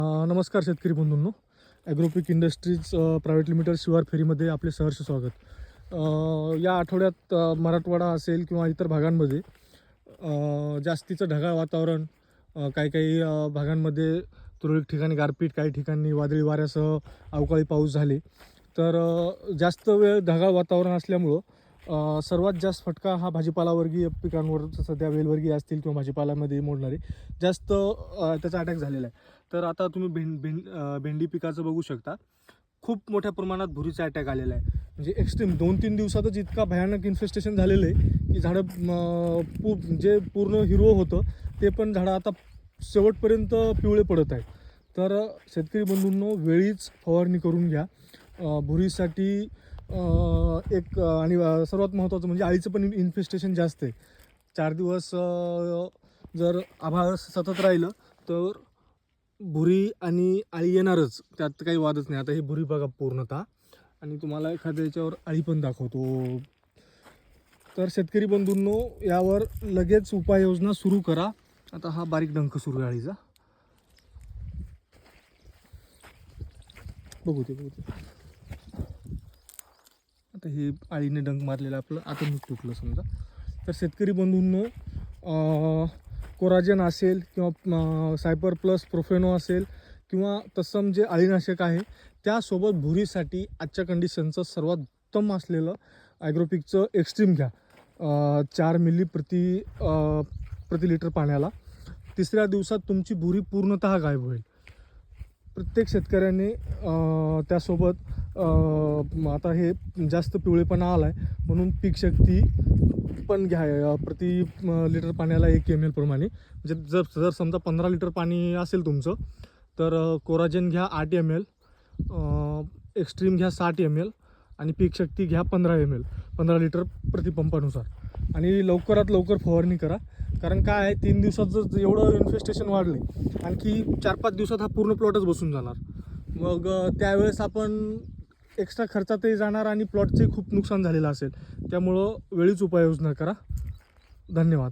नमस्कार शेतकरी बंधूंनो, ॲग्रोपिक industries private limited शिवार फेरीमध्ये आपले सहर्ष स्वागत. या आठवड्यात मराठवाडा असेल किंवा इतर भागांमध्ये जास्तीचं ढगाळ वातावरण, काही काही भागांमध्ये तुरळक ठिकाणी गारपीट, काही ठिकाणी वादळी वाऱ्यासह अवकाळी पाऊस झाले. तर जास्त वेळ ढगाळ वातावरण असल्यामुळं सर्वात जास्त फटका हा भाजीपालावर्गीय पिकांवर, सध्या वेलवर्गीय असतील किंवा भाजीपाल्यामध्ये मोडणारे जास्त त्याचा अटॅक झालेला आहे. तर आता तुम्ही भेंडी पिकाचं बघू शकता, खूप मोठ्या प्रमाणात भुरीचा अटॅक आलेला आहे. म्हणजे एक्स्ट्रीम 2-3 दिवसातच इतका भयानक इन्फेस्टेशन झालेलं आहे की झाडं जे पूर्ण हिरवं होतं ते पण झाडं आता शेवटपर्यंत पिवळे पडत आहेत. तर शेतकरी बंधूंनो, वेळीच फवारणी करून घ्या भुरीसाठी. एक आणि सर्वात महत्त्वाचं म्हणजे अळीचं पण इन्फेस्टेशन जास्त आहे. 4 दिवस जर आभाळ सतत राहिलं तर भुरी आणि अळी येणारच, त्यात काही वादच नाही. आता ही भुरी बघा पूर्णतः, आणि तुम्हाला एखाद्या याच्यावर अळी पण दाखवतो. तर शेतकरी बंधूंनो, यावर लगेच उपाययोजना सुरू करा. आता हा बारीक डंख सुरू आहे अळीचा, बघू ते. आता हे अळीने डंक मारलेलं आपलं आता मीठ तुटलं समजा. तर शेतकरी बंधूंनो, कोराजेन असेल किंवा सायपर प्लस प्रोफेनो असेल किंवा तत्सम जे अळीनाशक आहे, त्यासोबत भुरीसाठी आजच्या कंडिशनचं सर्वात उत्तम असलेलं ॲग्रोपिकचं एक्स्ट्रीम घ्या. 4 मिली प्रति लिटर पाण्याला. तिसऱ्या दिवसात तुमची भुरी पूर्णतः गायब होईल. प्रत्येक शेतकऱ्याने त्यासोबत आता हे जास्त पिवळेपणा आला आहे म्हणून पीक शक्ती पण घ्या. प्रति लिटर पाण्याला 1 ml प्रमाणे. म्हणजे जर समजा 15 लिटर पाणी असेल तुमचं, तर कोराजेन घ्या 8 ml, एक्स्ट्रीम घ्या 60 ml आणि पीक शक्ती घ्या 15 ml, 15 लिटर प्रतिपंपानुसार. आणि लवकरात लवकर फवारणी करा. कारण काय आहे, 3 दिवसात जर एवढं इन्फेस्टेशन वाढले, आणखी 4-5 दिवसात हा पूर्ण प्लॉटच बसून जाणार. मग त्यावेळेस आपण एक्स्ट्रा खर्चातही जाणार आणि प्लॉटचे खूप नुकसान झालेलं असेल. त्यामुळं वेळीच उपाययोजना करा. धन्यवाद.